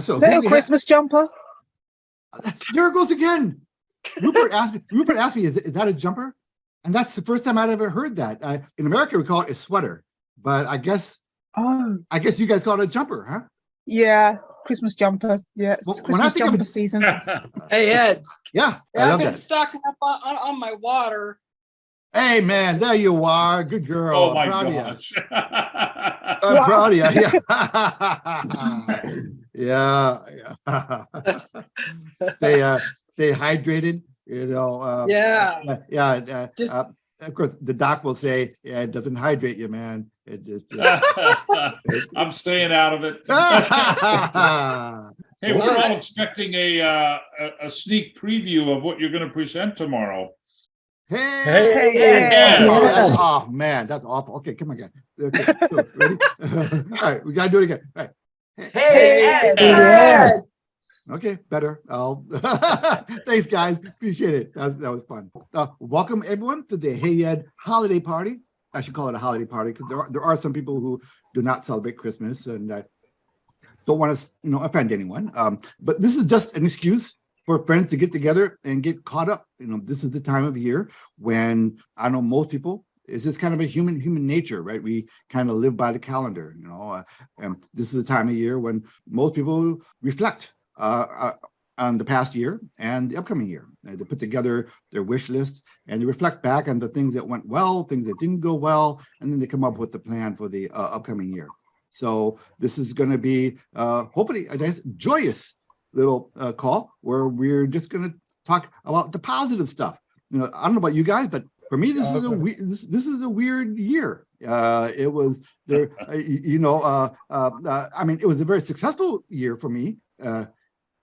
So Is that a Christmas jumper? there it goes again. Rupert asked me, is that a jumper? And that's the first time I'd ever heard that. In America, we call it a sweater, but I guess you guys call it a jumper, huh? Yeah, Christmas jumper. Yeah, it's Well, when I Christmas think of- jumper season. Hey, Ed. Yeah, I I've love been that. stocking up on my water. Hey, man, there you are. Good girl. Oh my Proud of you. gosh. I'm Wow. proud of you. Yeah. Stay hydrated. You know. Yeah. Yeah. Just- Of course, the doc will say, "Yeah, it doesn't hydrate you, man. It just." I'm staying out of it. Hey, we're all expecting a sneak preview of what you're going to present tomorrow. Hey. Oh man, that's awful. Okay, come on, guys. Okay, so, ready? All right, we gotta do it again. All right. Hey, Ed. Okay, better. Thanks, guys. Appreciate it. That was fun. Welcome everyone to the Hey Ed holiday party. I should call it a holiday party because there are some people who do not celebrate Christmas and don't want to offend anyone. But this is just an excuse for friends to get together and get caught up. This is the time of year when I know most people. It's just kind of a human nature, right? We kind of live by the calendar, and this is the time of year when most people reflect on the past year and the upcoming year. They put together their wish lists and they reflect back on the things that went well, things that didn't go well, and then they come up with the plan for the upcoming year. So this is going to be hopefully a nice, joyous little call where we're just going to talk about the positive stuff. I don't know about you guys, but for me, this is a weird year. It was there, I mean, it was a very successful year for me.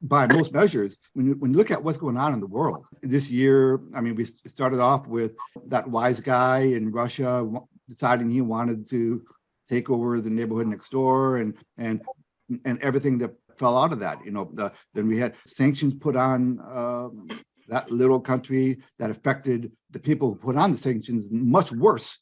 By most measures, when you look at what's going on in the world this year, I mean, we started off with that wise guy in Russia deciding he wanted to take over the neighborhood next door, and everything that fell out of that. Then we had sanctions put on that little country that affected the people who put on the sanctions much worse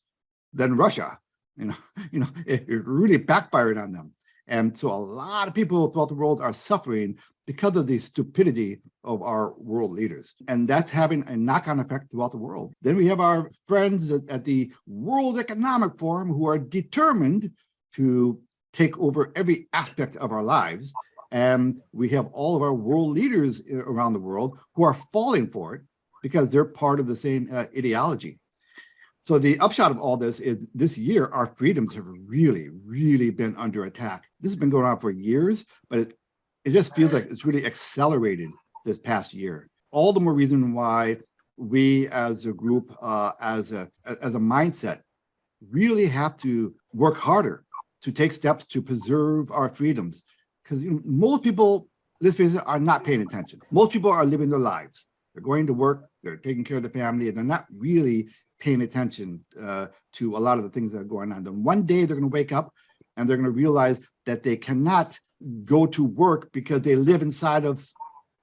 than Russia. It really backfired on them. And so a lot of people throughout the world are suffering because of the stupidity of our world leaders. And that's having a knock-on effect throughout the world. Then we have our friends at the World Economic Forum who are determined to take over every aspect of our lives. And we have all of our world leaders around the world who are falling for it because they're part of the same ideology. So the upshot of all this is this year, our freedoms have really, really been under attack. This has been going on for years, but it just feels like it's really accelerated this past year. All the more reason why we as a group, as a mindset, really have to work harder to take steps to preserve our freedoms. Because most people, let's face it, are not paying attention. Most people are living their lives. They're going to work, they're taking care of the family, and they're not really paying attention to a lot of the things that are going on. Then one day they're going to wake up and they're going to realize that they cannot go to work because they live inside of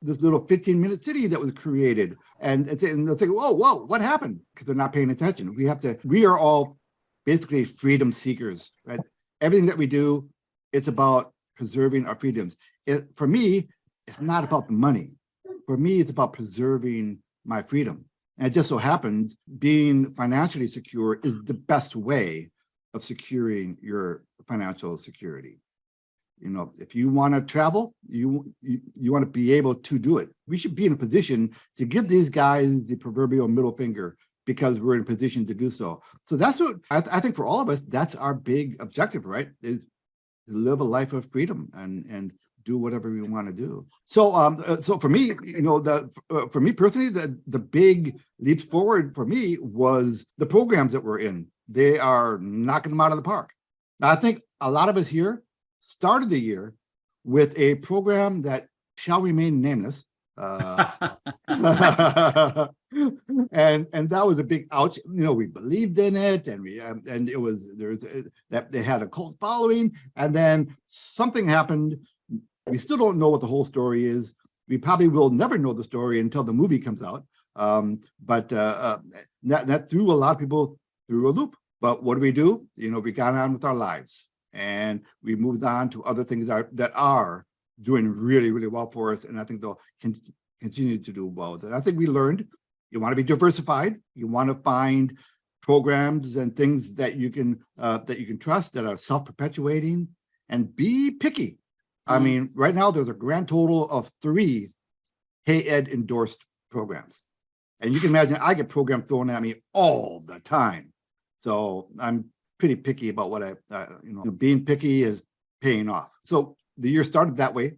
this little 15-minute city that was created. And they'll say, whoa, what happened? Because they're not paying attention. We are all basically freedom seekers, right? Everything that we do, it's about preserving our freedoms. For me, it's not about the money. For me, it's about preserving my freedom. And it just so happens being financially secure is the best way of securing your financial security. If you want to travel, you want to be able to do it. We should be in a position to give these guys the proverbial middle finger because we're in a position to do so. So that's what I think for all of us, that's our big objective, right? Is to live a life of freedom and do whatever we want to do. So so for me, for me personally, the big leaps forward for me was the programs that we're in. They are knocking them out of the park. Now, I think a lot of us here started the year with a program that shall remain nameless. And that was a big ouch. We believed in it, and it was that they had a cult following, and then something happened. We still don't know what the whole story is. We probably will never know the story until the movie comes out. But that threw a lot of people through a loop. But what do? We got on with our lives, and we moved on to other things that are doing really, really well for us. And I think they'll continue to do well. And I think we learned you want to be diversified. You want to find programs and things that you can trust that are self-perpetuating, and be picky. I mean, right now there's a grand total of 3 Hey Ed endorsed programs. And you can imagine I get programs thrown at me all the time. So I'm pretty picky about what being picky is paying off. So the year started that way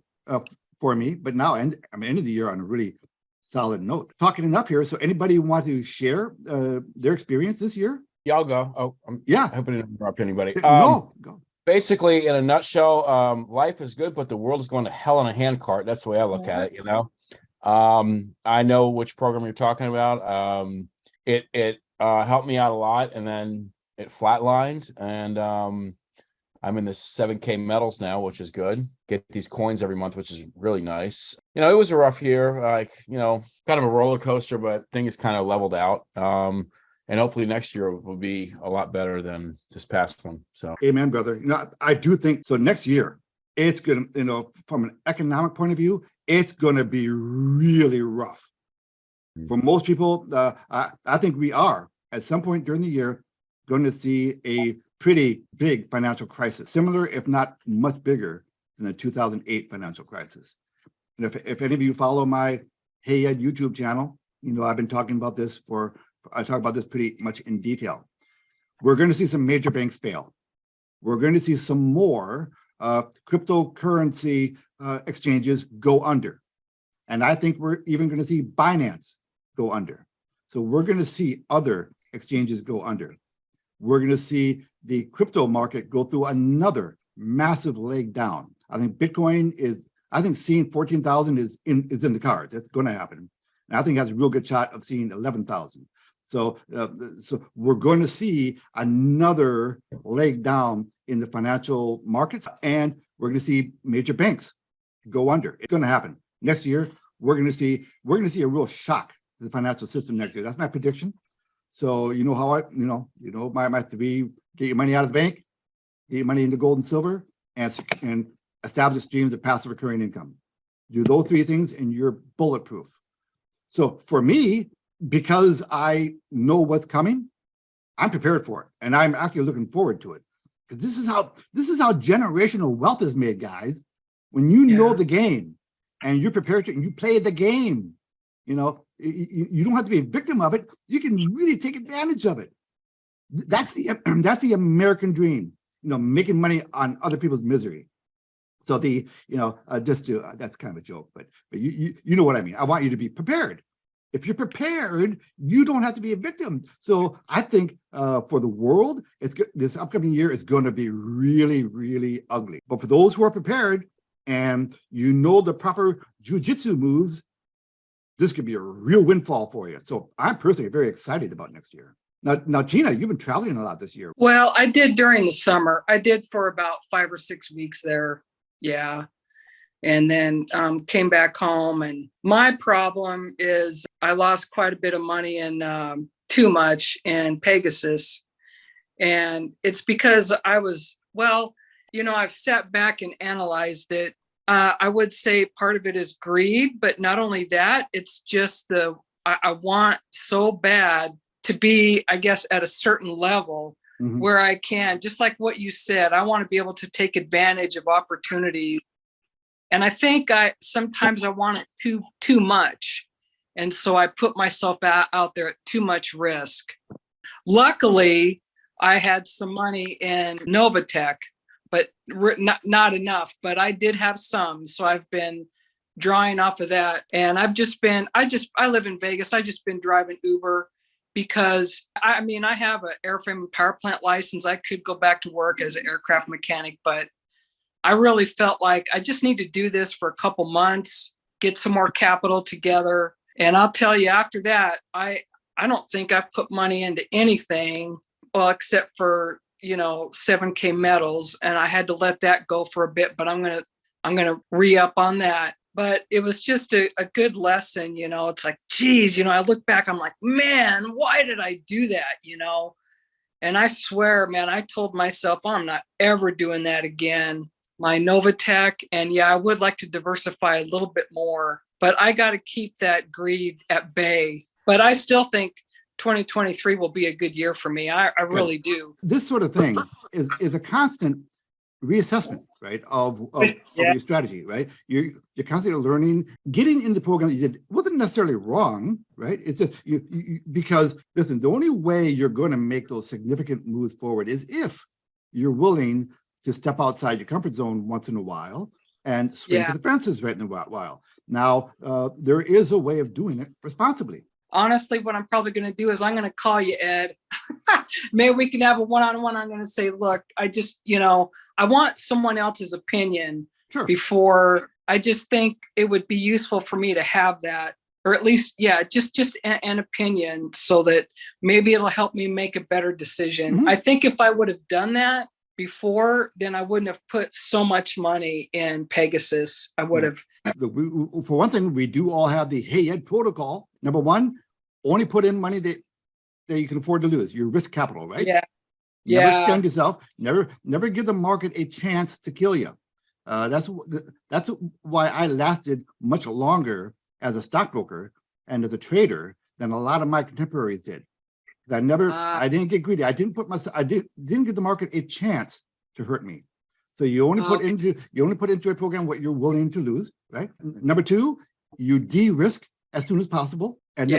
for me, but now I'm ending the year on a really solid note. Talking enough here. So anybody want to share their experience this year? Yeah, I'll go. Oh, Yeah. I hope I didn't interrupt anybody. No, go. Basically, in a nutshell, life is good, but the world is going to hell in a handcart. That's the way I look at it, I know which program you're talking about. It helped me out a lot, and then it flatlined, and I'm in the 7K metals now, which is good. Get these coins every month, which is really nice. It was a rough year, kind of a roller coaster, but things kind of leveled out. And hopefully next year will be a lot better than this past one. So, amen, brother. I do think so. Next year, it's going to, from an economic point of view, it's going to be really rough. For most people, I think we are, at some point during the year, going to see a pretty big financial crisis, similar, if not much bigger, than the 2008 financial crisis. And if any of you follow my Hey Ed YouTube channel, I've been talking about this I talk about this pretty much in detail. We're going to see some major banks fail. We're going to see some more cryptocurrency exchanges go under. And I think we're even going to see Binance go under. So we're going to see other exchanges go under. We're going to see the crypto market go through another massive leg down. I think Bitcoin seeing 14,000 is in the cards. That's going to happen. And I think it has a real good shot of seeing 11,000. So we're going to see another leg down in the financial markets, and we're going to see major banks go under. It's going to happen next year. We're going to see a real shock to the financial system next year. That's my prediction. So how my 3: get your money out of the bank, get your money into gold and silver, and establish streams of passive recurring income. Do those 3 things, and you're bulletproof. So for me, because I know what's coming, I'm prepared for it, and I'm actually looking forward to it, because this is how generational wealth is made, guys. When you know the game and you're prepared to, and you play the game, you don't have to be a victim of it. You can really take advantage of it. That's the American dream. Making money on other people's misery. So that's kind of a joke, but you know what I mean. I want you to be prepared. If you're prepared, you don't have to be a victim. So I think for the world, this upcoming year is going to be really, really ugly. But for those who are prepared and the proper jujitsu moves, this could be a real windfall for you. So I'm personally very excited about next year. Now, Tina, you've been traveling a lot this year. Well, I did during the summer. I did for about 5 or 6 weeks there. Yeah. And then came back home. And my problem is I lost quite a bit of money in too much in Pegasus. And it's because I've sat back and analyzed it. I would say part of it is greed, but not only that, it's just I want so bad to be, I guess, at a certain level where I can, just like what you said, I want to be able to take advantage of opportunities. And I think sometimes I want it too much. And so I put myself out there at too much risk. Luckily, I had some money in Novatech, but not enough, but I did have some. So I've been drawing off of that. And I live in Vegas. I just been driving Uber because I have an airframe and power plant license. I could go back to work as an aircraft mechanic, but I really felt like I just need to do this for a couple months, get some more capital together. And I'll tell you, after that, I don't think I put money into anything, well, except for, 7K metals. And I had to let that go for a bit, but I'm going to re-up on that. But it was just a good lesson, it's like, geez, I look back, I'm like, man, why did I do that? And I swear, man, I told myself, I'm not ever doing that again. my Novatech. And yeah, I would like to diversify a little bit more, but I got to keep that greed at bay. But I still think 2023 will be a good year for me. I really do. This sort of thing is a constant reassessment, right, of your strategy, right? You're constantly learning. Getting into the program that you did wasn't necessarily wrong, right? It's just you because listen, the only way you're going to make those significant moves forward is if you're willing to step outside your comfort zone once in a while and swing for the fences right in a while. Now, there is a way of doing it responsibly. Honestly, what I'm probably going to do is I'm going to call you, Ed. Maybe we can have a one-on-one. I'm going to say, look, I just, I want someone else's opinion before. I just think it would be useful for me to have that, or at least, just an opinion, so that maybe it'll help me make a better decision. Mm-hmm. I think if I would have done that before, then I wouldn't have put so much money in Pegasus. I would have. For one thing, we do all have the Hey Ed protocol. Number one, only put in money that you can afford to lose. Your risk capital, right? Yeah. Never extend yourself. Never give the market a chance to kill you. That's why I lasted much longer as a stockbroker and as a trader than a lot of my contemporaries did. I didn't get greedy. I didn't give the market a chance to hurt me. So you only put into a program what you're willing to lose, right? Number two, you de-risk as soon as possible. And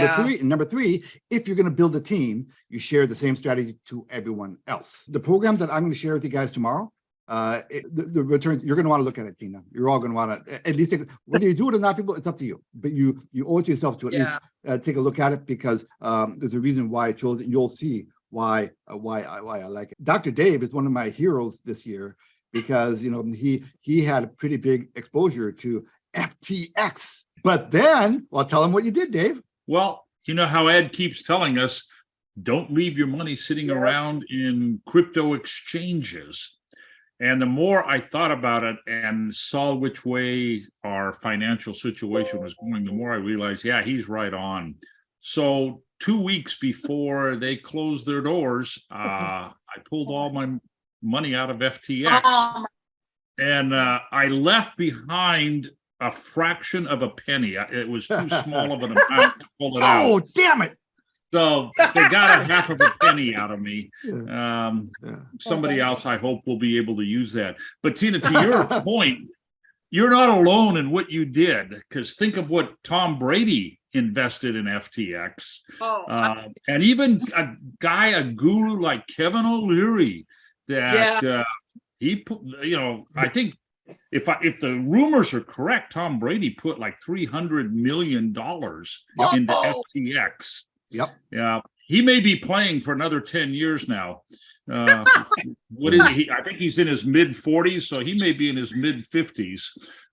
number three, if you're going to build a team, you share the same strategy to everyone else. The program that I'm going to share with you guys tomorrow, the returns, you're going to want to look at it, Tina. You're all going to want to at least whether you do it or not, people, it's up to you. But you owe it to yourself to at least take a look at it, because there's a reason why I chose it. You'll see why I like it. Dr. Dave is one of my heroes this year, because he had a pretty big exposure to FTX. But then, well, tell him what you did, Dave. Well, you know how Ed keeps telling us, don't leave your money sitting around in crypto exchanges. And the more I thought about it and saw which way our financial situation was going, the more I realized, he's right on. So 2 weeks before they closed their doors, I pulled all my money out of FTX. And I left behind a fraction of a penny. It was too small of an amount to pull it out. Oh, damn it. So they got a half of a penny out of me. Somebody else, I hope, will be able to use that. But Tina, to your point, you're not alone in what you did, because think of what Tom Brady invested in FTX. And even a guru like Kevin O'Leary, that he put, I think, if the rumors are correct, Tom Brady put like $300 million into FTX. Yep. Yeah. He may be playing for another 10 years now. What is he? I think he's in his mid 40s, so he may be in his mid 50s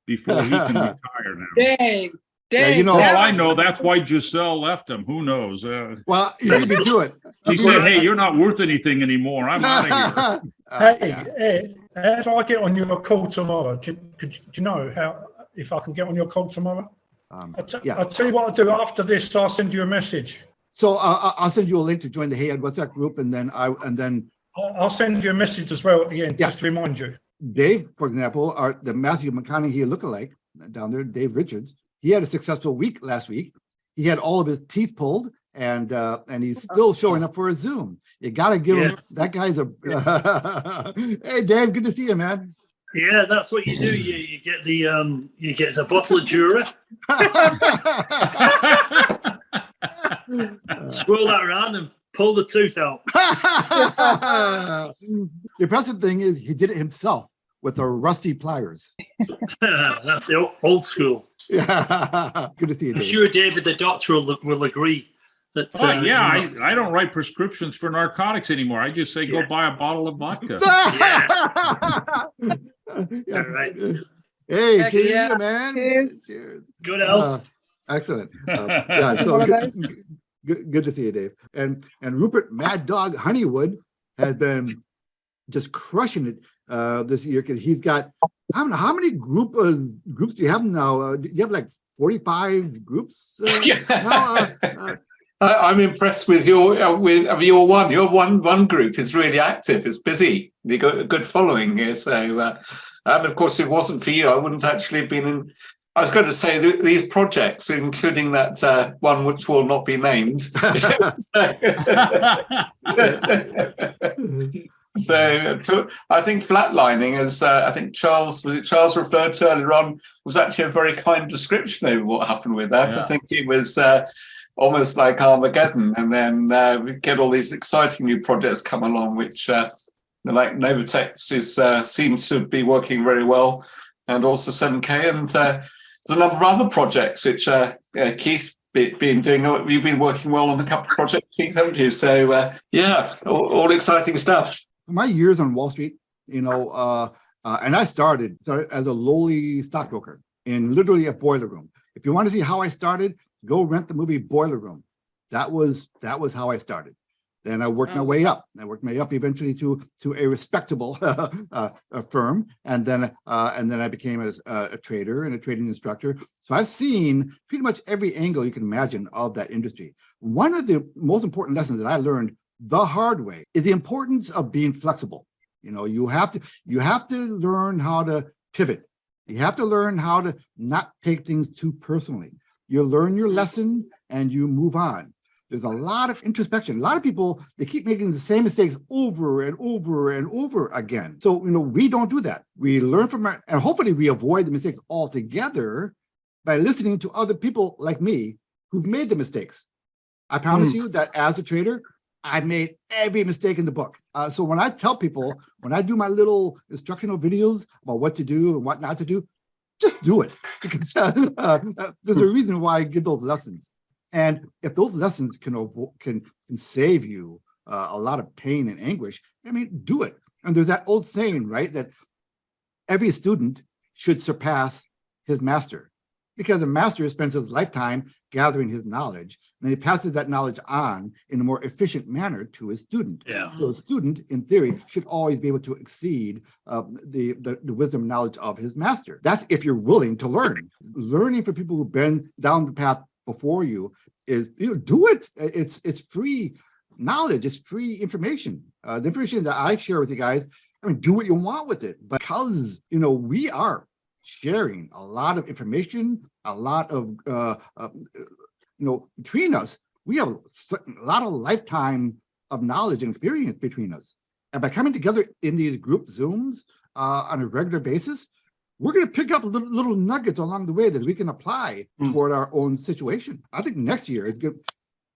before he can retire now. Dang. Well, I know that's why Giselle left him. Who knows? Well, you need to do it. He said, "Hey, you're not worth anything anymore. I'm out of here." How do I get on your call tomorrow? Do you know if I can get on your call tomorrow? I'll tell you what I'll do after this. I'll send you a message. So I'll send you a link to join the Hey Ed WhatsApp group, and then I'll send you a message as well at the end, just to remind you. Dave, for example, the Matthew McConaughey lookalike down there, Dave Richards. He had a successful week last week. He had all of his teeth pulled, and he's still showing up for a Zoom. You got to give him, that guy's a, hey, Dave, good to see you, man. Yeah, that's what you do. You get you get a bottle of Jura. Swirl that around and pull the tooth out. The impressive thing is he did it himself with a rusty pliers. That's the old school. Yeah, good to see you, Dave. I'm sure David, the doctor, will agree. That, I don't write prescriptions for narcotics anymore. I just say, go buy a bottle of vodka. All right. Hey, cheers, man. Cheers. Good health. Excellent. Good to see you, Dave. And Rupert Mad Dog Honeywood has been just crushing it this year, because he's got, I don't know, how many groups do you have now? Do you have like 45 groups? I'm impressed with your one. Your one group is really active. It's busy. You got a good following here, so And of course, if it wasn't for you, I wouldn't actually have been in. I was going to say these projects, including that one which will not be named. So I think flatlining, as I think Charles referred to earlier on, was actually a very kind description of what happened with that. Yeah. I think it was almost like Armageddon, and then we get all these exciting new projects come along, which like Novatex seems to be working very well, and also 7K, and there's a number of other projects which Keith been doing. You've been working well on a couple of projects, Keith, haven't you? So yeah, all exciting stuff. My years on Wall Street, and I started as a lowly stockbroker in literally a boiler room. If you want to see how I started, go rent the movie Boiler Room. That was how I started. Then I worked my way up. I worked my way up eventually to a respectable firm, and then I became a trader and a trading instructor. So I've seen pretty much every angle you can imagine of that industry. One of the most important lessons that I learned the hard way is the importance of being flexible. You have to learn how to pivot. You have to learn how to not take things too personally. You learn your lesson and you move on. There's a lot of introspection. A lot of people, they keep making the same mistakes over and over and over again. So, we don't do that. We learn from it, and hopefully we avoid the mistakes altogether by listening to other people like me who've made the mistakes. I promise you that as a trader, I made every mistake in the book. So when I tell people, when I do my little instructional videos about what to do and what not to do, just do it. Because there's a reason why I give those lessons. And if those lessons can save you a lot of pain and anguish, do it. And there's that old saying, right, that every student should surpass his master, because a master spends his lifetime gathering his knowledge, and he passes that knowledge on in a more efficient manner to his student. Yeah. So a student, in theory, should always be able to exceed the wisdom and knowledge of his master. That's if you're willing to learn. Learning for people who've been down the path before you is, do it. It's free knowledge. It's free information. The information that I share with you guys, do what you want with it, because we are sharing a lot of information, a lot of between us, we have a lot of lifetime of knowledge and experience between us. And by coming together in these group Zooms on a regular basis, we're going to pick up little nuggets along the way that we can apply toward our own situation. I think next year,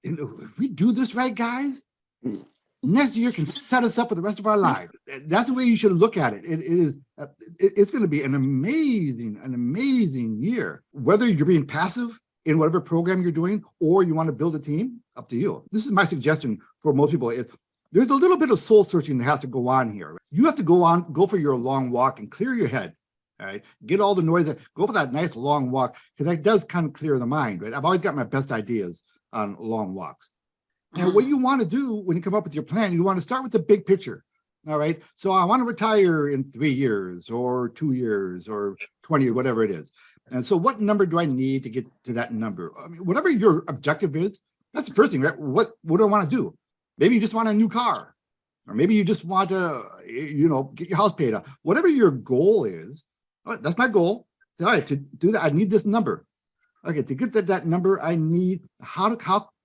if we do this right, guys, next year can set us up for the rest of our lives. That's the way you should look at it. It's going to be an amazing year. Whether you're being passive in whatever program you're doing, or you want to build a team, up to you. This is my suggestion for most people. There's a little bit of soul searching that has to go on here. You have to go for your long walk and clear your head. All right, get all the noise. Go for that nice long walk, because that does kind of clear the mind. Right, I've always got my best ideas on long walks. And what you want to do when you come up with your plan, you want to start with the big picture. All right, so I want to retire in 3 years or 2 years or 20 or whatever it is. And so what number do I need to get to that number? Whatever your objective is, that's the first thing, right? What do I want to do? Maybe you just want a new car, or maybe you just want to, get your house paid off. Whatever your goal is, all right, that's my goal. All right, to do that, I need this number. Okay, to get to that number, I need, how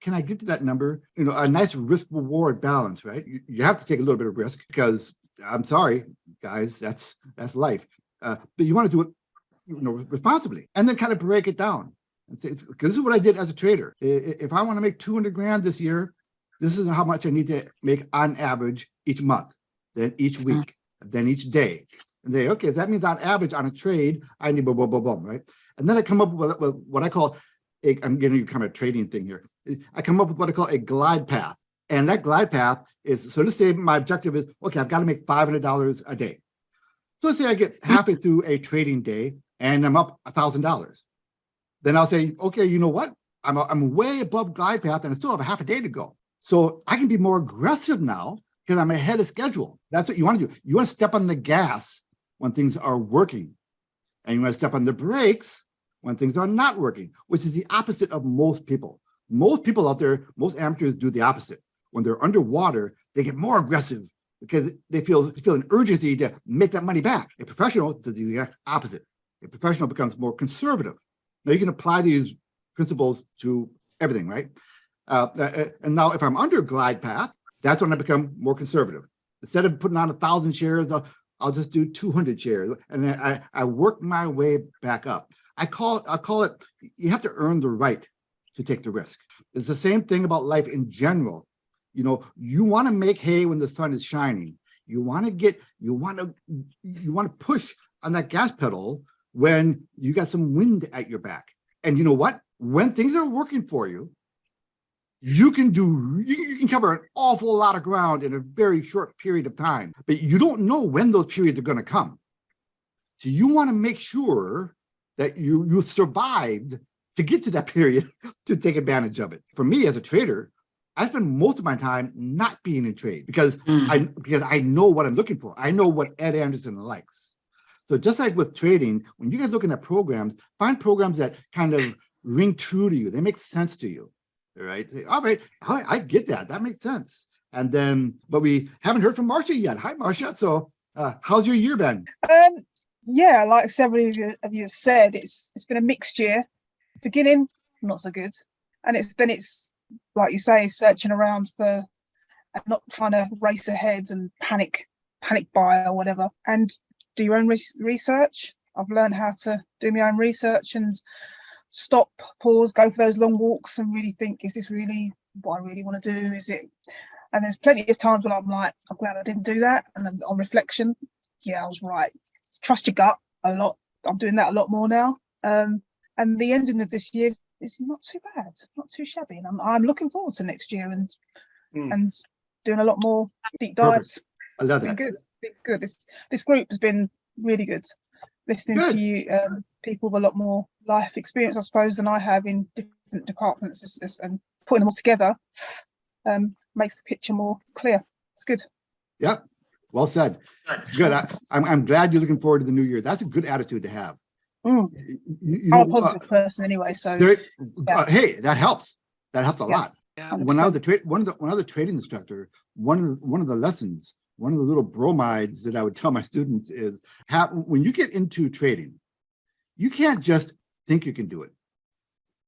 can I get to that number? A nice risk reward balance, right? You have to take a little bit of risk, because I'm sorry, guys, that's life. But you want to do it, responsibly, and then kind of break it down. Because this is what I did as a trader. If I want to make 200 grand this year, this is how much I need to make on average each month, then each week, then each day. And they, okay, that means on average on a trade, I need boom, boom, boom, boom, right? And then I come up with what I call, I'm getting you kind of a trading thing here. I come up with what I call a glide path. And that glide path is, so let's say my objective is, okay, I've got to make $500 a day. So let's say I get halfway through a trading day and I'm up $1,000. Then I'll say, okay, you know what? I'm way above glide path and I still have a half a day to go. So I can be more aggressive now because I'm ahead of schedule. That's what you want to do. You want to step on the gas when things are working. And you want to step on the brakes when things are not working, which is the opposite of most people. Most people out there, most amateurs do the opposite. When they're underwater, they get more aggressive. because they feel an urgency to make that money back. A professional does the exact opposite. A professional becomes more conservative. Now you can apply these principles to everything, right? And now if I'm under glide path, that's when I become more conservative. Instead of putting on 1,000 shares, I'll just do 200 shares, and I work my way back up. I call it, you have to earn the right to take the risk. It's the same thing about life in general. You know, you want to make hay when the sun is shining. You want to push on that gas pedal when you got some wind at your back. And you know what? When things are working for you, you can cover an awful lot of ground in a very short period of time, but you don't know when those periods are going to come. So you want to make sure that you survived to get to that period to take advantage of it. For me as a trader, I spend most of my time not being in trade because I know what I'm looking for. I know what Ed Anderson likes. So just like with trading, when you guys looking at programs, find programs that kind of ring true to you. They make sense to you. Right. All right. I get that. That makes sense. And then, but we haven't heard from Marcia yet. Hi, Marcia. So how's your year been? Yeah, like several of you have said, it's been a mixed year. Beginning, not so good. And it's like you say, searching around for and not trying to race ahead and panic buy or whatever. And do your own research. I've learned how to do my own research and stop, pause, go for those long walks and really think, is this really what I really want to do? Is it? And there's plenty of times when I'm like, I'm glad I didn't do that. And then on reflection, yeah, I was right. Trust your gut a lot. I'm doing that a lot more now. And the ending of this year is not too bad, not too shabby. And I'm looking forward to next year and doing a lot more deep dives. Perfect. I love that. Been good. This group has been really good. Listening to you, people with a lot more life experience, I suppose, than I have in different departments, and putting them all together makes the picture more clear. It's good. Yep. Well said. Good. I'm glad you're looking forward to the new year. That's a good attitude to have. I'm a positive person anyway, so hey, that helps. That helps a lot. Yeah. When I was one of the trading instructor, one of the lessons, one of the little bromides that I would tell my students is when you get into trading, you can't just think you can do it.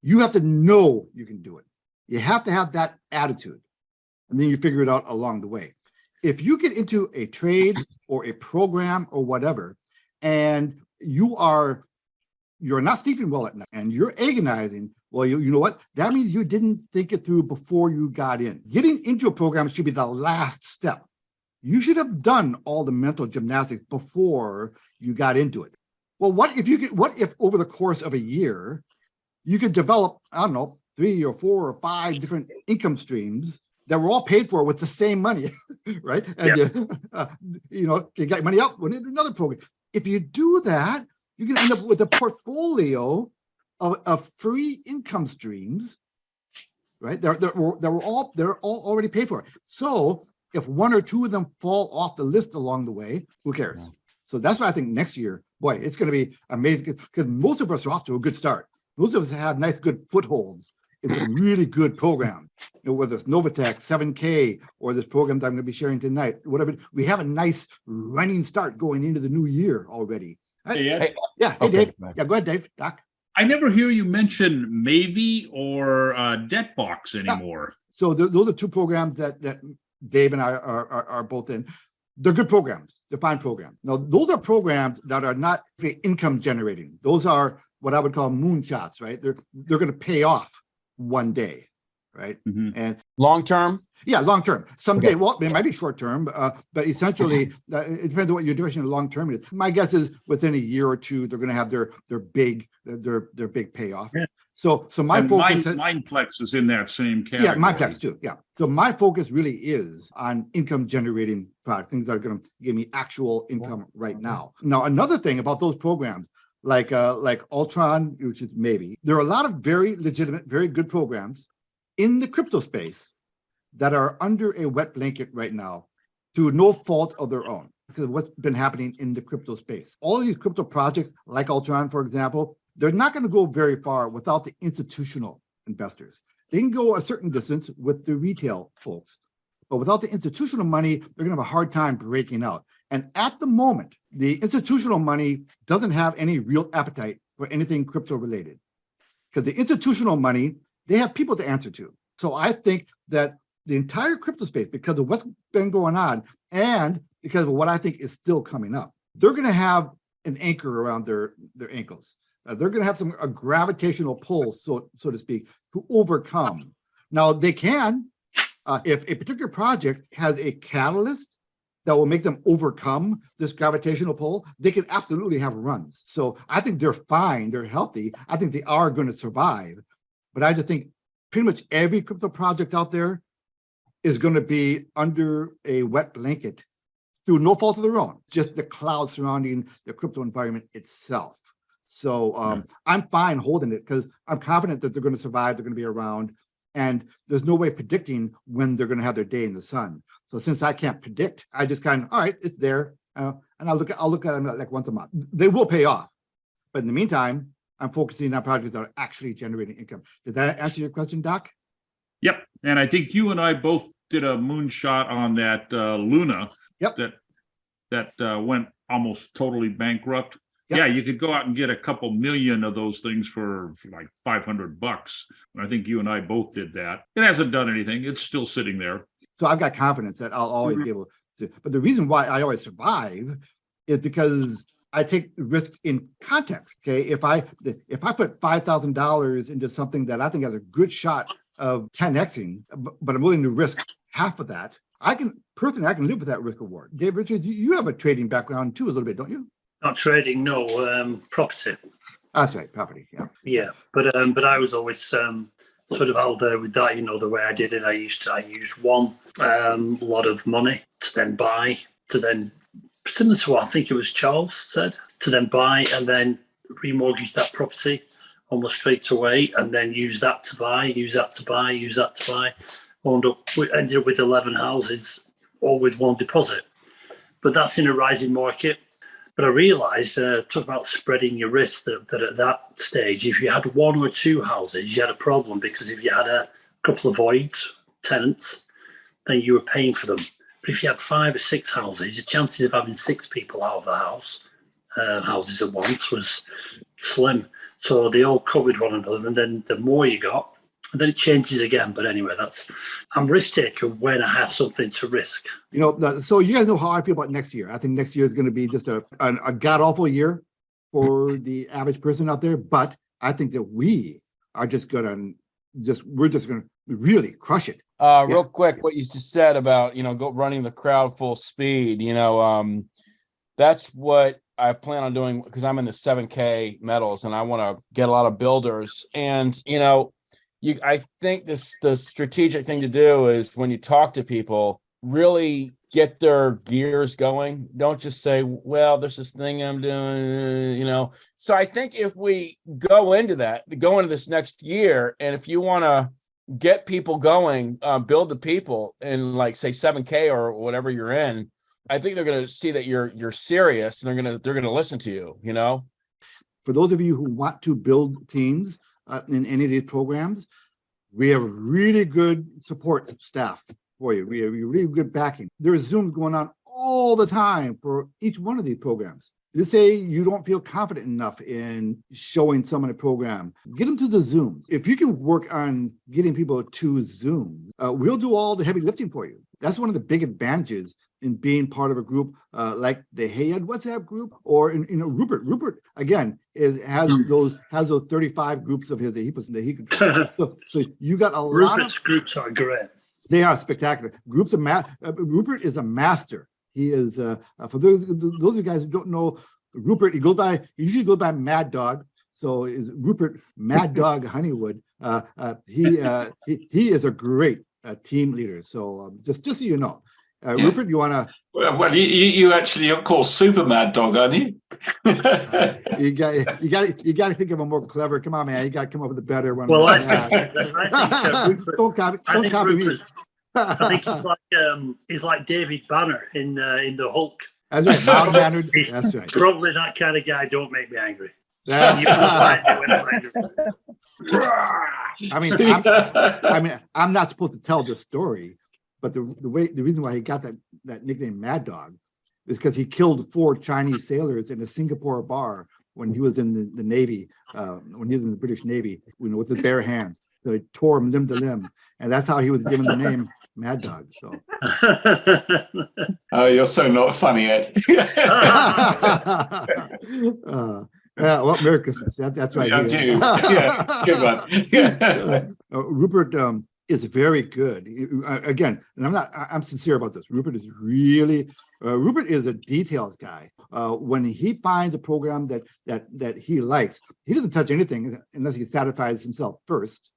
You have to know you can do it. You have to have that attitude, and then you figure it out along the way. If you get into a trade or a program or whatever, and you're not sleeping well at night and you're agonizing, well, you know what? That means you didn't think it through before you got in. Getting into a program should be the last step. You should have done all the mental gymnastics before you got into it. Well, what if over the course of a year, you could develop, I don't know, 3 or 4 or 5 different income streams that were all paid for with the same money, right? And you got money out, went into another program. If you do that, you can end up with a portfolio of free income streams, right? They're all already paid for. So if 1 or 2 of them fall off the list along the way, who cares? Yeah. So that's why I think next year, boy, it's going to be amazing because most of us are off to a good start. Most of us have nice, good footholds in some really good programs, whether it's Novatech, 7K, or this program that I'm going to be sharing tonight, whatever. We have a nice running start going into the new year already. Hey, yeah. Hey, Dave. Yeah, go ahead, Dave. Doc. I never hear you mention Mavie or DebtBox anymore. So those are 2 programs that Dave and I are both in. They're good programs. They're fine programs. Now, those are programs that are not income generating. Those are what I would call moonshots, right? They're going to pay off one day, right? Mm-hmm. And long term? Yeah, long term. Someday, well, it might be short term, but essentially, it depends on what your definition of long term is. My guess is within a year or 2, they're going to have their big payoff. Yeah. So my focus, Mindplex is in that same category. Yeah, Mindplex too. Yeah. So my focus really is on income generating products, things that are going to give me actual income right now. Now, another thing about those programs, like Ultron, which is Mavie, there are a lot of very legitimate, very good programs in the crypto space that are under a wet blanket right now through no fault of their own because of what's been happening in the crypto space. All of these crypto projects, like Ultron, for example, they're not going to go very far without the institutional investors. They can go a certain distance with the retail folks, but without the institutional money, they're going to have a hard time breaking out. And at the moment, the institutional money doesn't have any real appetite for anything crypto related, because the institutional money, they have people to answer to. So I think that the entire crypto space, because of what's been going on and because of what I think is still coming up, they're going to have an anchor around their ankles. They're going to have a gravitational pull, so to speak, to overcome. Now they can, if a particular project has a catalyst that will make them overcome this gravitational pull, they can absolutely have runs. So I think they're fine, they're healthy. I think they are going to survive. But I just think pretty much every crypto project out there is going to be under a wet blanket through no fault of their own, just the cloud surrounding the crypto environment itself. So I'm fine holding it because I'm confident that they're going to survive, they're going to be around, and there's no way predicting when they're going to have their day in the sun. So since I can't predict, I just kind of, all right, it's there, and I'll look at them like once a month. They will pay off, but in the meantime, I'm focusing on projects that are actually generating income. Did that answer your question, Doc? Yep, and I think you and I both did a moonshot on that Luna. Yep. That went almost totally bankrupt. Yep. Yeah, you could go out and get a couple million of those things for like $500. I think you and I both did that. It hasn't done anything. It's still sitting there. So I've got confidence that I'll always be able to. But the reason why I always survive is because I take the risk in context. Okay, if I put $5,000 into something that I think has a good shot of 10xing, but I'm willing to risk half of that, I can live with that risk reward. Dave Richards, you have a trading background too, a little bit, don't you? Not trading, no, property. That's right, property. Yeah. Yeah, but I was always sort of out there with that. You know, the way I did it, I used one lot of money to then similar to what I think it was Charles said, to then buy and then remortgage that property almost straight away, and then use that to buy. Ended up with 11 houses, all with one deposit. But that's in a rising market. But I realised, talk about spreading your risk, that at that stage, if you had one or two houses, you had a problem, because if you had a couple of voids, tenants, then you were paying for them. But if you had 5 or 6 houses, the chances of having 6 people out of the houses at once was slim. So they all covered one another, and then the more you got, and then it changes again. But anyway, I'm risk taker when I have something to risk. You know, so you guys know how I feel about next year. I think next year is going to be just a god awful year for the average person out there. But I think that we are just going to really crush it. Real quick, what you just said about, go running the crowd full speed, that's what I plan on doing, because I'm in the 7K metals and I want to get a lot of builders. And, I think the strategic thing to do is, when you talk to people, really get their gears going. Don't just say, well, there's this thing I'm doing, So I think if we go into this next year, and if you want to get people going, build the people in, like, say 7K or whatever you're in, I think they're going to see that you're serious, and they're going to listen to you, For those of you who want to build teams in any of these programs, we have really good support staff for you. We have really good backing. There's Zooms going on all the time for each one of these programs. Let's say you don't feel confident enough in showing someone a program, get them to the Zoom. If you can work on getting people to Zoom, we'll do all the heavy lifting for you. That's one of the big advantages in being part of a group like the Hey Ed WhatsApp group, or Rupert. Rupert again has those 35 groups of his that he controls. So you got a lot Rupert's groups are great. They are spectacular. Groups of Rupert is a master. He is for those of you guys who don't know Rupert. He usually goes by Mad Dog. So is Rupert Mad Dog Honeywood? He is a great team leader. So just so you know. Rupert, you want to? Well, you actually, of course, super Mad Dog, aren't you? you got to think of a more clever. Come on, man, you got to come up with a better one. Well, I think don't copy me. I think he's like David Banner in the Hulk. That's right, mild-mannered. That's right. Probably that kind of guy. Don't make me angry. I mean, I'm not supposed to tell this story, But the reason why he got that nickname Mad Dog is because he killed 4 Chinese sailors in a Singapore bar when he was in the Navy, when he was in the British Navy, with his bare hands. So he tore him limb to limb, and that's how he was given the name Mad Dog. So. Oh, you're so not funny, Ed. Well, Merry Christmas. That's right. Yeah, good one. Rupert is very good. Again, and I'm sincere about this. Rupert is really, Rupert is a details guy. When he finds a program that he likes, he doesn't touch anything unless he satisfies himself first.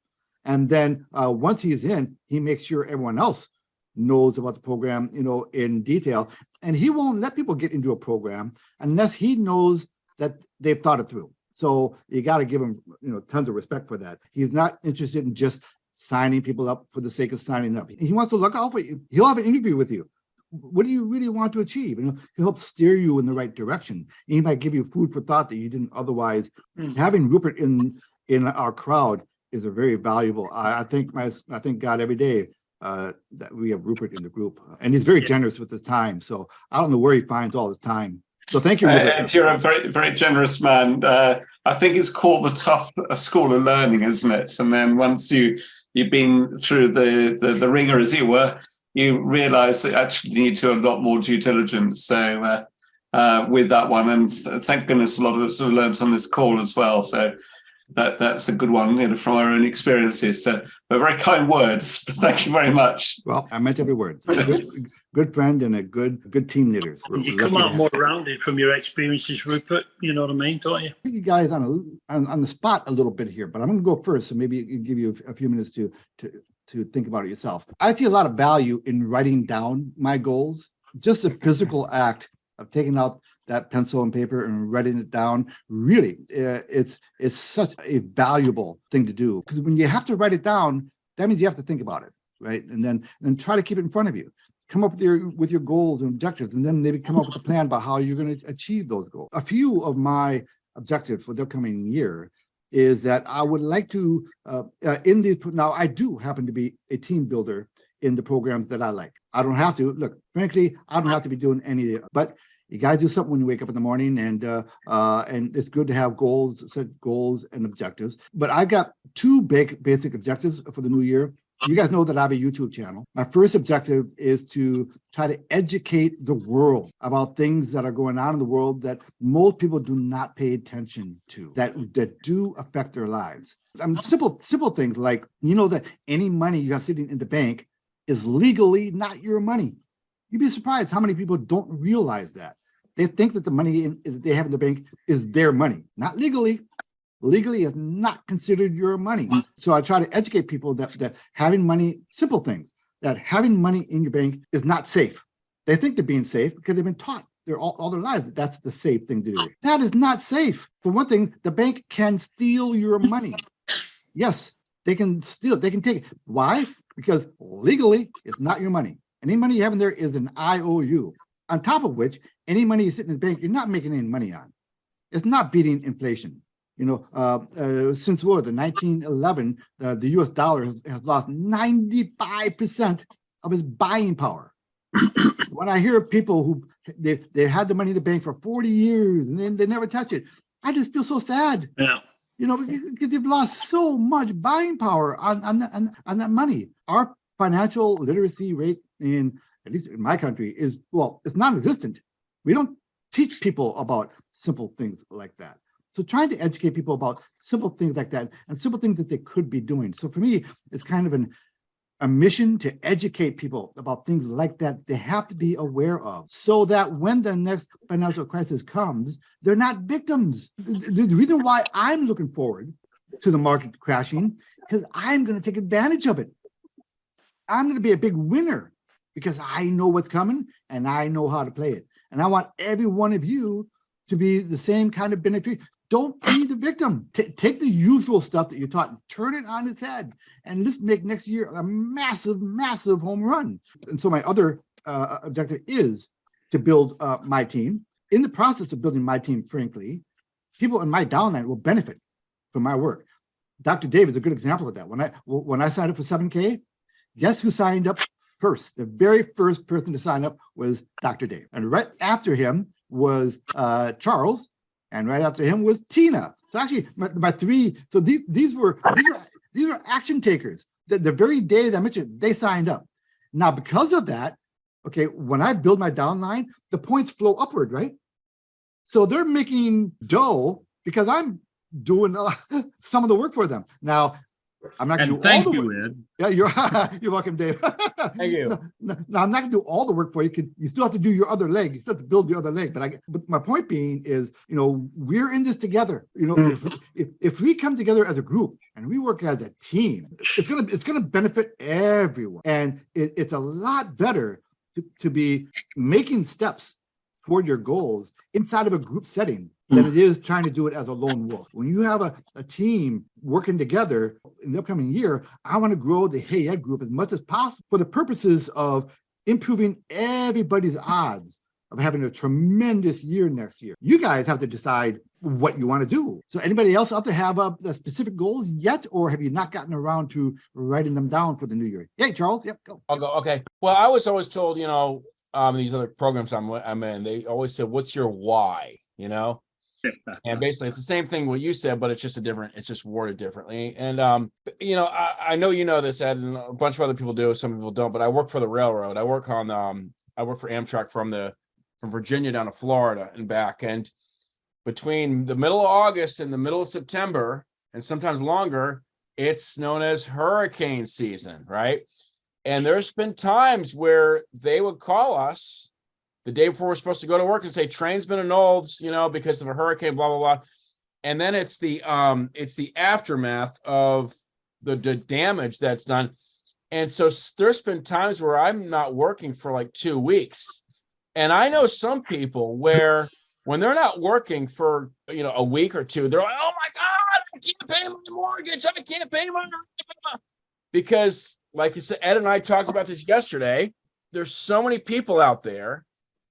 And then once he's in, he makes sure everyone else knows about the program, in detail. And he won't let people get into a program unless he knows that they've thought it through. So you got to give him, tons of respect for that. He's not interested in just signing people up for the sake of signing up. He wants to look out for you. He'll have an interview with you. What do you really want to achieve? He'll help steer you in the right direction. He might give you food for thought that you didn't otherwise. Having Rupert in our crowd is a very valuable. I thank God every day that we have Rupert in the group, and he's very generous with his time. So I don't know where he finds all his time. So thank you, Rupert. You're a very, very generous man. I think it's called the tough school of learning, isn't it? And then once you've been through the ringer, as it were, you realise that you actually need to do a lot more due diligence. So with that one, and thank goodness a lot of us have learned on this call as well. So that's a good one, from our own experiences. So, but very kind words. Thank you very much. Well, I meant every word. Good friend and a good team leader. You come out more rounded from your experiences, Rupert. You know what I mean, don't you? I think you guys on the spot a little bit here, but I'm going to go first, so maybe it can give you a few minutes to think about it yourself. I see a lot of value in writing down my goals. Just the physical act of taking out that pencil and paper and writing it down, really, it's such a valuable thing to do. Because when you have to write it down, that means you have to think about it, right? And then try to keep it in front of you. Come up with your goals and objectives, and then maybe come up with a plan about how you're going to achieve those goals. A few of my objectives for the upcoming year is that I would like to, now I do happen to be a team builder in the programs that I like. I don't have to, look, frankly, I don't have to be doing any of it, but you got to do something when you wake up in the morning, and it's good to have set goals and objectives. But I got 2 basic objectives for the new year. You guys know that I have a YouTube channel. My first objective is to try to educate the world about things that are going on in the world that most people do not pay attention to, that do affect their lives. Simple things like, that any money you have sitting in the bank is legally not your money. You'd be surprised how many people don't realize that. They think that the money that they have in the bank is their money, not legally. Legally is not considered your money. So I try to educate people that having money, simple things, that having money in your bank is not safe. They think they're being safe because they've been taught all their lives that that's the safe thing to do. That is not safe. For one thing, the bank can steal your money. Yes, they can steal it. They can take it. Why? Because legally, it's not your money. Any money you have in there is an IOU. On top of which, any money you sit in the bank, you're not making any money on. It's not beating inflation. Since the 1911, the US dollar has lost 95% of its buying power. When I hear people who they had the money in the bank for 40 years and then they never touch it, I just feel so sad. Yeah. Because they've lost so much buying power on that money. Our financial literacy rate at least in my country, it's non-existent. We don't teach people about simple things like that. So trying to educate people about simple things like that and simple things that they could be doing. So for me, it's kind of a mission to educate people about things like that they have to be aware of, so that when the next financial crisis comes, they're not victims. The reason why I'm looking forward to the market crashing, because I'm going to take advantage of it. I'm going to be a big winner because I know what's coming and I know how to play it. And I want every one of you to be the same kind of beneficiary. Don't be the victim. Take the usual stuff that you're taught and turn it on its head, and let's make next year a massive, massive home run. And so my other objective is to build my team. In the process of building my team, frankly, people in my downline will benefit from my work. Dr. David is a good example of that. When I signed up for 7K, guess who signed up first. The very first person to sign up was Dr. Dave. And right after him was Charles. And right after him was Tina. So actually, my three, so these were action takers. The very day that I mentioned, they signed up. Now, because of that, okay, when I build my downline, the points flow upward, right? So they're making dough because I'm doing some of the work for them. Now, I'm not going to do all the work. Ed. Yeah, you're welcome, Dave. Thank you. No, I'm not going to do all the work for you because you still have to do your other leg. You still have to build your other leg. But my point being is, we're in this together. If we come together as a group and we work as a team, it's gonna benefit everyone. And it's a lot better to be making steps toward your goals inside of a group setting than it is trying to do it as a lone wolf. When you have a team working together in the upcoming year, I want to grow the Hey Ed group as much as possible for the purposes of improving everybody's odds of having a tremendous year next year. You guys have to decide what you want to do. So anybody else out there have the specific goals yet, or have you not gotten around to writing them down for the new year? Hey, Charles, yep, go. I'll go. Okay. Well, I was always told, these other programs I'm in, they always said, what's your why, And basically it's the same thing what you said, but it's just worded differently. And, I know this, Ed, and a bunch of other people do, some people don't, but I work for the railroad. I work for Amtrak from Virginia down to Florida and back. And between the middle of August and the middle of September, and sometimes longer, it's known as hurricane season, right? And there's been times where they would call us the day before we're supposed to go to work and say, train's been annulled, because of a hurricane, blah, blah, blah. And then it's the aftermath of the damage that's done. And so there's been times where I'm not working for like 2 weeks. And I know some people where when they're not working for, a week or two, they're like, oh my God, I can't pay my mortgage. I can't pay my, because like you said, Ed and I talked about this yesterday. There's so many people out there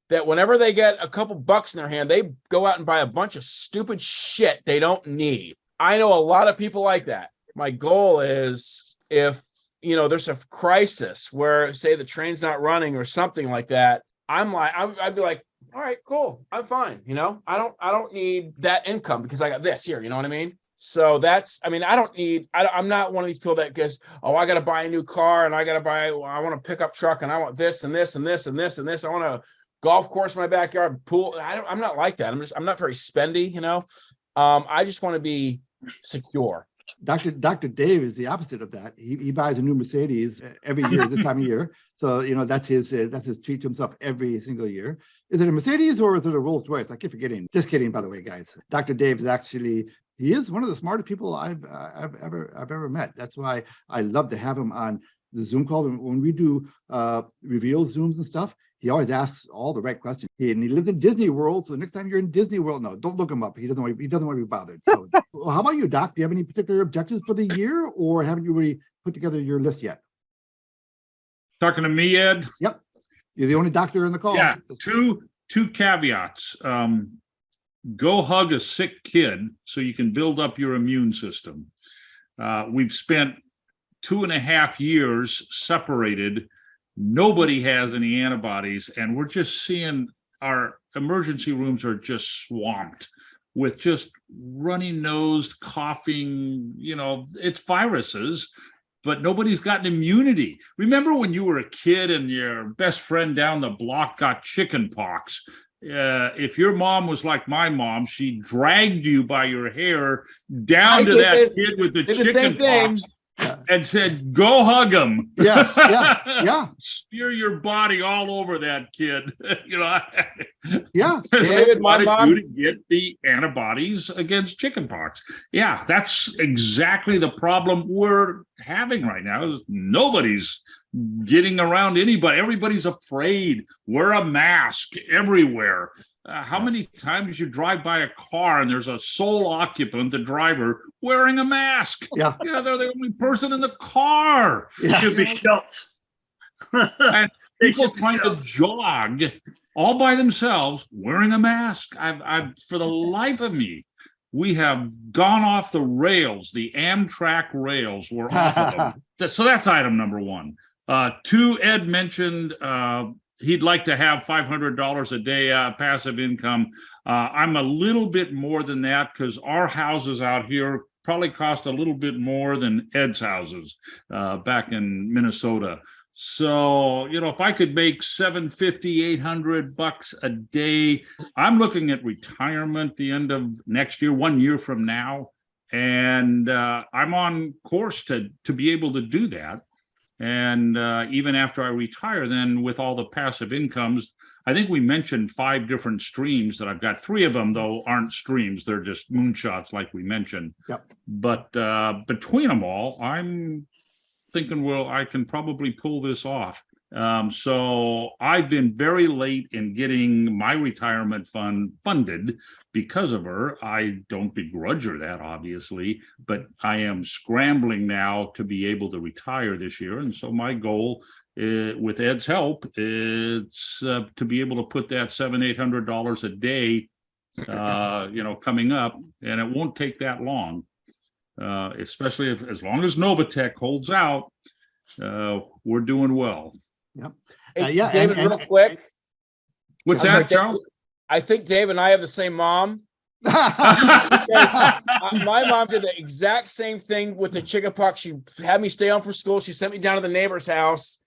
that whenever they get a couple bucks in their hand, they go out and buy a bunch of stupid shit they don't need. I know a lot of people like that. My goal is if, there's a crisis where say the train's not running or something like that, I'd be like, all right, cool. I'm fine. I don't need that income because I got this here. You know what I mean? So I'm not one of these people that goes, oh, I got to buy a new car and I want a pickup truck and I want this and this and this and this and this. I want a golf course in my backyard, pool. I'm not like that. I'm not very spendy, I just want to be secure. Dr. Dave is the opposite of that. He buys a new Mercedes every year this time of year. So, that's his treat to himself every single year. Is it a Mercedes or is it a Rolls Royce? I keep forgetting. Just kidding, by the way, guys. Dr. Dave he is one of the smartest people I've ever met. That's why I love to have him on the Zoom call. When we do reveal Zooms and stuff, he always asks all the right questions. He lives in Disney World, so next time you're in Disney World, no, don't look him up. He doesn't want to be bothered. So, well, how about you, Doc? Do you have any particular objectives for the year, or haven't you really put together your list yet? Talking to me, Ed? Yep, you're the only doctor in the call. Yeah, two caveats. Go hug a sick kid so you can build up your immune system. We've spent 2.5 years separated. Nobody has any antibodies, and we're just seeing our emergency rooms are just swamped with just runny-nosed, coughing, it's viruses, but nobody's gotten immunity. Remember when you were a kid and your best friend down the block got chicken pox? If your mom was like my mom, she dragged you by your hair down to that kid with the chicken pox. And said, go hug him. Yeah. Spear your body all over that kid. Yeah. David, my mom, to get the antibodies against chickenpox. Yeah, that's exactly the problem we're having right now. Is nobody's getting around anybody. Everybody's afraid. Wear a mask everywhere. How many times you drive by a car and there's a sole occupant, the driver, wearing a mask? Yeah, they're the only person in the car. Yeah. Should be shot. And people trying to jog all by themselves wearing a mask. I've for the life of me, we have gone off the rails. The Amtrak rails were off of them. So that's item number one. Two, Ed mentioned he'd like to have $500 a day passive income. I'm a little bit more than that because our houses out here probably cost a little bit more than Ed's houses back in Minnesota. So, if I could make $750, $800 a day, I'm looking at retirement the end of next year, 1 year from now. And I'm on course to be able to do that. And even after I retire, then with all the passive incomes, I think we mentioned 5 different streams that I've got. 3 of them, though, aren't streams. They're just moonshots, like we mentioned. Yep. But between them all, I'm thinking, well, I can probably pull this off. So I've been very late in getting my retirement fund funded because of her. I don't begrudge her that, obviously, but I am scrambling now to be able to retire this year. And so my goal, with Ed's help, it's to be able to put that $700-800 a day, coming up, and it won't take that long. Especially as long as Novatech holds out, we're doing well. Yep. Hey, Yeah, David, and- real quick. What's I'm that, sorry, Charles? I think Dave and I have the same mom. My mom did the exact same thing with the chickenpox. She had me stay home from school. She sent me down to the neighbor's house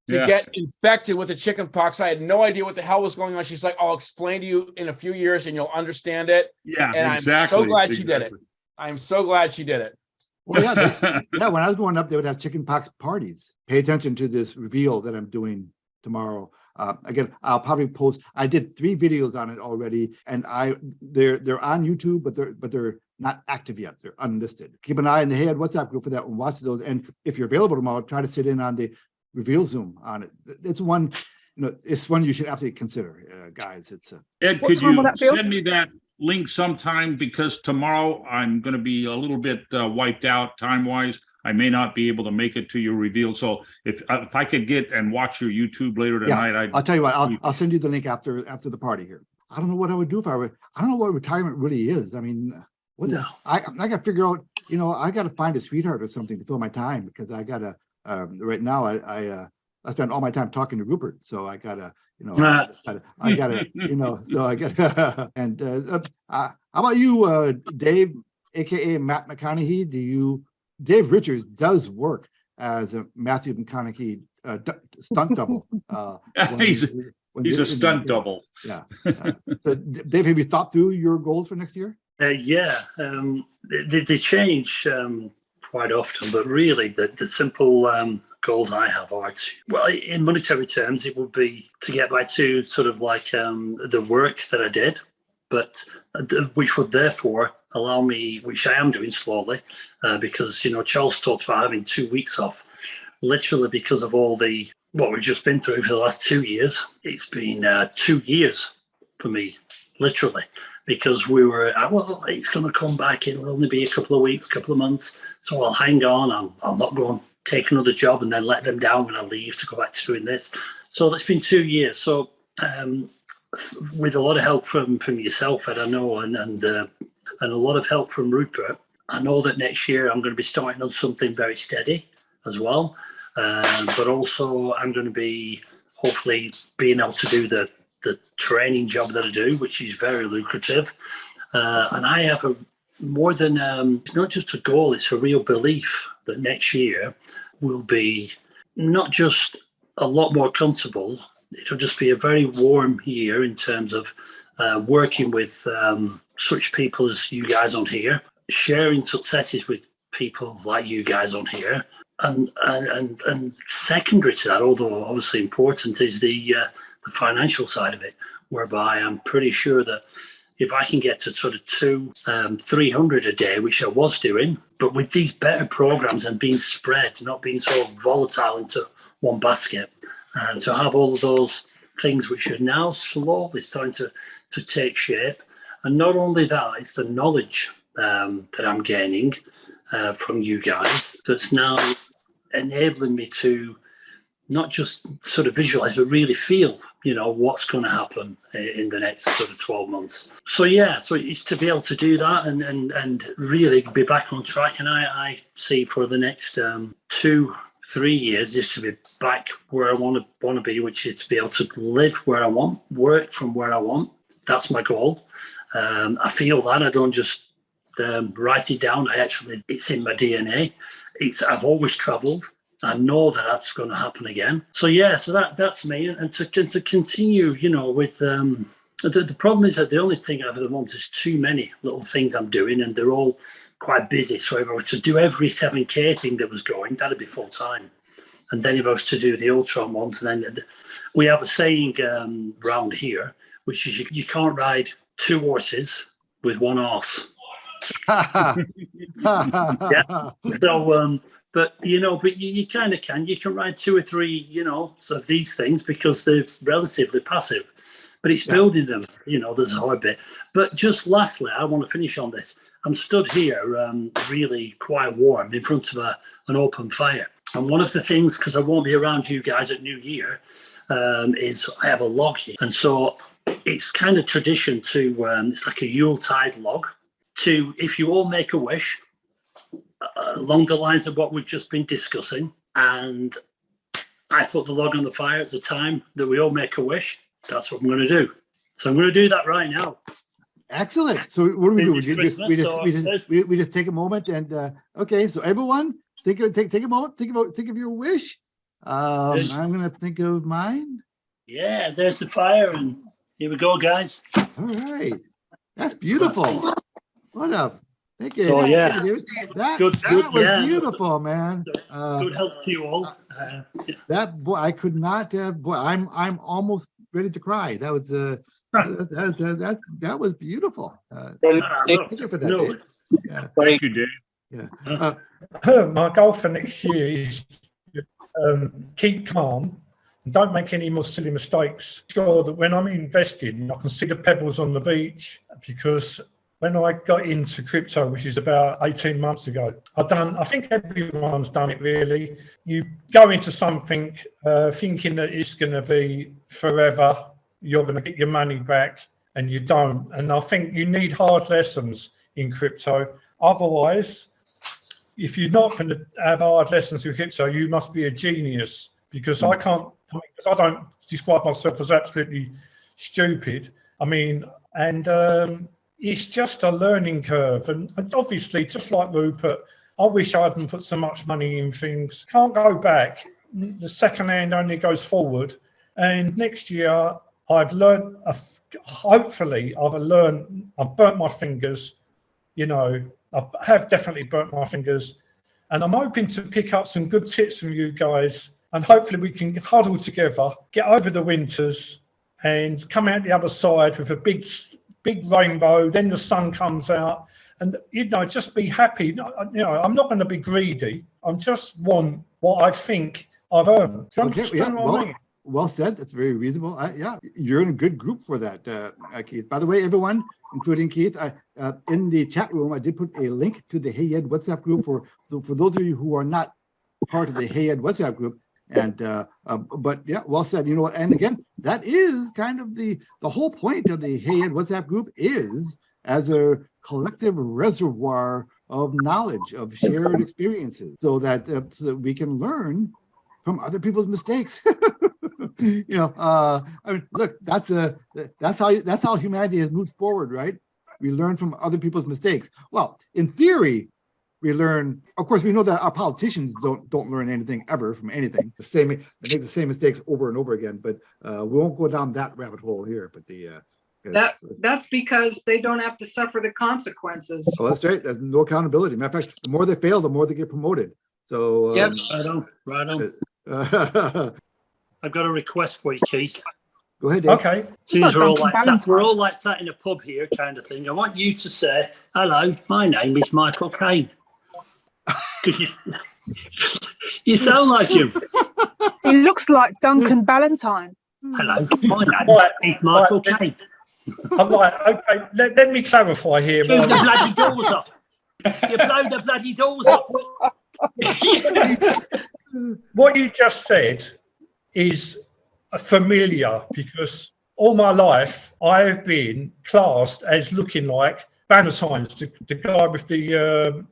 to get infected with the chickenpox. I had no idea what the hell was going on. She's like, I'll explain to you in a few years and you'll understand it. Yeah, And exactly. I'm so glad she did it. I'm so glad she did it. Well, yeah, when I was growing up, they would have chickenpox parties. Pay attention to this reveal that I'm doing tomorrow. Again, I'll probably post. I did 3 videos on it already, and they're on YouTube, but they're not active yet. They're unlisted. Keep an eye on the Hey Ed WhatsApp group for that and watch those. And if you're available tomorrow, try to sit in on the reveal Zoom on it. It's one, it's one you should absolutely consider, guys. It's Ed, What could time you will that be on? send me that link sometime, because tomorrow I'm going to be a little bit wiped out time-wise. I may not be able to make it to your reveal. So if I could get and watch your YouTube later tonight, I'll tell you what, I'll send you the link after the party here. I don't know what I would do if I don't know what retirement really is. I mean, I got to figure out, I got to find a sweetheart or something to fill my time, because I got to, right now, I spend all my time talking to Rupert. So I got to, I got to, so I got to, and how about you, Dave, AKA Matt McConaughey? Dave Richards does work as a Matthew McConaughey stunt double. He's a stunt double. Yeah. So Dave, have you thought through your goals for next year? They change quite often, but really the simple goals I have are in monetary terms, it would be to get back to sort of like the work that I did, but which would therefore allow me, which I am doing slowly, because Charles talked about having 2 weeks off, literally because of all what we've just been through for the last 2 years. It's been 2 years for me, literally, because we were it's going to come back. It'll only be a couple of weeks, couple of months, so I'll hang on. I'll not go and take another job and then let them down when I leave to go back to doing this. So it's been 2 years. So with a lot of help from yourself, Ed, I know, and a lot of help from Rupert, I know that next year I'm going to be starting on something very steady as well. But also I'm going to be hopefully being able to do the training job that I do, which is very lucrative. And I have more than, it's not just a goal, it's a real belief that next year will be not just a lot more comfortable, it'll just be a very warm year in terms of working with such people as you guys on here, sharing successes with people like you guys on here, and secondary to that, although obviously important, is the financial side of it, whereby I'm pretty sure that if I can get to sort of 300 a day, which I was doing, but with these better programs and being spread, not being so volatile into one basket, and to have all of those things which are now slowly starting to take shape. And not only that, it's the knowledge that I'm gaining from you guys that's now enabling me to not just sort of visualize, but really feel, what's going to happen in the next sort of 12 months. So it's to be able to do that and really be back on track. And I see for the next 2, 3 years is to be back where I want to be, which is to be able to live where I want, work from where I want. That's my goal. I feel that I don't just write it down. It's in my DNA. I've always travelled. I know that that's going to happen again. So yeah, so that's me. And to continue, you know, with the problem is that the only thing I've ever wanted is too many little things I'm doing, and they're all quite busy. So if I were to do every 7K thing that was going, that'd be full time. And then if I was to do the Ultron ones, and then we have a saying round here, which is you can't ride 2 horses with 1 horse. Yeah. So, but you kind of can. You can ride 2 or 3, of these things because they're relatively passive. But it's building them, there's a hard bit. But just lastly, I want to finish on this. I'm stood here really quite warm in front of an open fire. And one of the things, because I won't be around you guys at New Year, is I have a log here. And so it's kind of tradition to, it's like a Yuletide log, to, if you all make a wish, along the lines of what we've just been discussing. And I put the log on the fire at the time that we all make a wish. That's what I'm going to do. So I'm going to do that right now. Excellent. So what do we do? We just take a moment and okay. So everyone, take a moment. Think of your wish. I'm going to think of mine. Yeah, there's the fire, and here we go, guys. All right, that's beautiful. What up? Thank you. So yeah, that was beautiful, man. Good health to you all. That boy, I could not. Boy, I'm almost ready to cry. That was that was beautiful. Thank you for that. Dave. Yeah. Thank you, Dave. Yeah. My goal for next year is keep calm and don't make any more silly mistakes. Sure that when I'm investing, I can see the pebbles on the beach, because when I got into crypto, which is about 18 months ago, I think everyone's done it really. You go into something thinking that it's going to be forever, you're going to get your money back, and you don't. And I think you need hard lessons in crypto. Otherwise, if you're not going to have hard lessons in crypto, you must be a genius, because I don't describe myself as absolutely stupid. I mean, and it's just a learning curve. And obviously, just like Rupert, I wish I hadn't put so much money in things. Can't go back. The second hand only goes forward. And next year, I've learned, hopefully, I've burnt my fingers. I have definitely burnt my fingers. And I'm hoping to pick up some good tips from you guys. And hopefully we can huddle together, get over the winters, and come out the other side with a big rainbow. Then the sun comes out, and just be happy. I'm not going to be greedy. I just want what I think I've earned. Do you understand what I mean? Well said. That's very reasonable. Yeah, you're in a good group for that, Keith. By the way, everyone, including Keith, in the chat room, I did put a link to the Hey Ed WhatsApp group for those of you who are not part of the Hey Ed WhatsApp group. And but yeah, well said. And again, that is kind of the whole point of the Hey Ed WhatsApp group, is as a collective reservoir of knowledge, of shared experiences, so that we can learn from other people's mistakes. I mean, look, that's how humanity has moved forward, right? We learn from other people's mistakes. Well, in theory, we learn. Of course, we know that our politicians don't learn anything ever from anything. They make the same mistakes over and over again. But we won't go down that rabbit hole here. But that's because they don't have to suffer the consequences. Oh, that's right. There's no accountability. Matter of fact, the more they fail, the more they get promoted. So yep, right on. I've got a request for you, Keith. Go ahead, Dave. Okay. Since we're all like sat in a pub here, kind of thing. I want you to say, "Hello, my name is Michael Caine," because you sound like him. He looks like Duncan Ballantyne. Hello, my name is Michael Caine. I'm like, okay. Let me clarify here. Blow the bloody doors off. You blow the bloody doors off. What you just said is familiar, because all my life I have been classed as looking like Ballantyne, the guy with the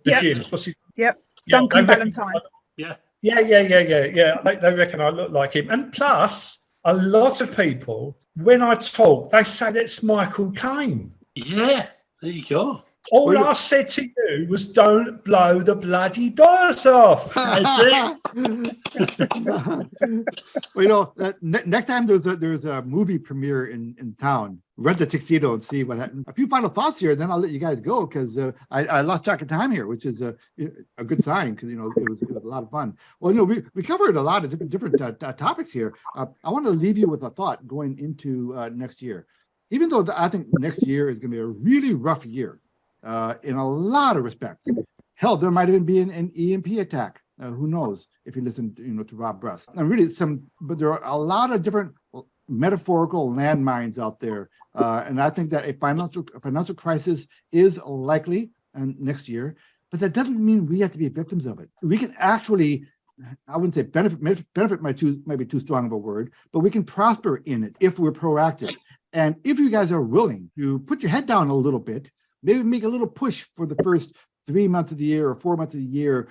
gyms. What's his? Yep, Duncan Ballantyne. Yeah. Yeah. They reckon I look like him. And plus, a lot of people, when I talk, they say that's Michael Caine. Yeah, there you go. All Well, I said to you was don't blow the bloody doors off. That's Well, you know, next time there's a movie premiere in town, rent a tuxedo and see what happens. A few final thoughts here, then I'll let you guys go because I lost track of time here, which is a good sign because you know it was a lot of fun. Well, you know, we covered a lot of different topics here. I want to leave you with a thought going into next year. Even though I think next year is going to be a really rough year in a lot of respects. Hell, there might even be an EMP attack. Who knows if you listen, to Rob Bruss. And really but there are a lot of different metaphorical landmines out there. And I think that a financial crisis is likely next year, but that doesn't mean we have to be victims of it. We can actually, I wouldn't say benefit might be too strong of a word, but we can prosper in it if we're proactive. And if you guys are willing to put your head down a little bit, maybe make a little push for the first 3 months of the year or 4 months of the year,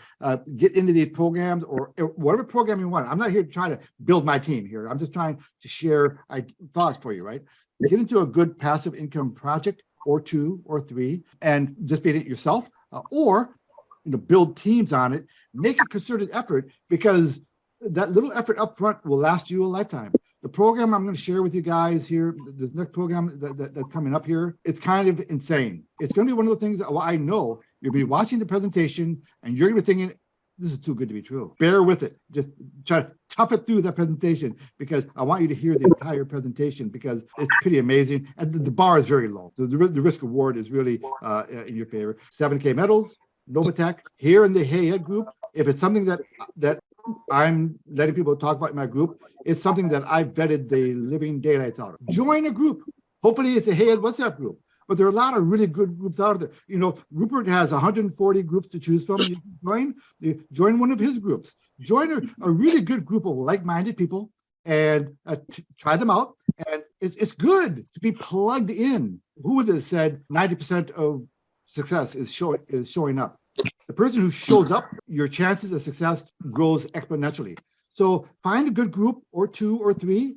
get into these programs or whatever program you want. I'm not here to try to build my team here. I'm just trying to share thoughts for you, right? Get into a good passive income project or 2 or 3 and just be it yourself or build teams on it, make a concerted effort because that little effort up front will last you a lifetime. The program I'm going to share with you guys here, this next program that's coming up here, it's kind of insane. It's going to be one of the things that I know you'll be watching the presentation and you're going to be thinking, this is too good to be true. Bear with it. Just try to tough it through that presentation because I want you to hear the entire presentation because it's pretty amazing. And the bar is very low. The risk reward is really in your favor. 7K medals, Novatech, here in the Hey Ed group. If it's something that I'm letting people talk about in my group, it's something that I vetted the living daylights out of. Join a group. Hopefully it's a Hey Ed WhatsApp group. But there are a lot of really good groups out there. Rupert has 140 groups to choose from. You join one of his groups. Join a really good group of like-minded people and try them out. And it's good to be plugged in. Who would have said 90% of success is showing up? The person who shows up, your chances of success grows exponentially. So find a good group or 2 or 3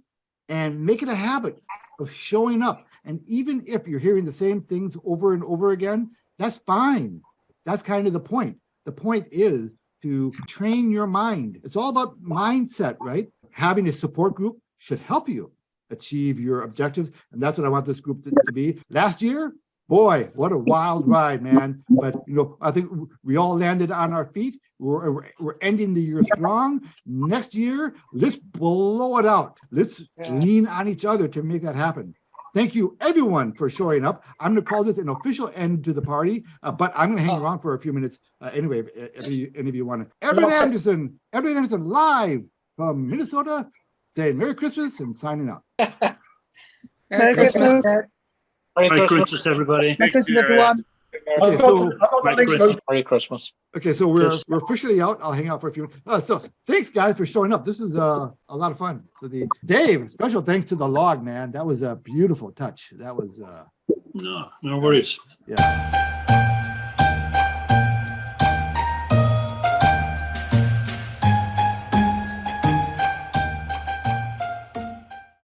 and make it a habit of showing up. And even if you're hearing the same things over and over again, that's fine. That's kind of the point. The point is to train your mind. It's all about mindset, right? Having a support group should help you achieve your objectives. And that's what I want this group to be. Last year, boy, what a wild ride, man. But, I think we all landed on our feet. We're ending the year strong. Next year, let's blow it out. Let's lean on each other to make that happen. Thank you, everyone, for showing up. I'm going to call this an official end to the party, but I'm going to hang around for a few minutes anyway, if any of you want to. Edward Anderson, live from Minnesota, saying Merry Christmas and signing out. Merry Christmas. Merry Christmas, everybody. Merry Christmas, everyone. Okay, so Merry Christmas. Okay, so we're officially out. I'll hang out for a few minutes. So thanks, guys, for showing up. This is a lot of fun. So Dave, special thanks to the log, man. That was a beautiful touch. That was No worries. yeah.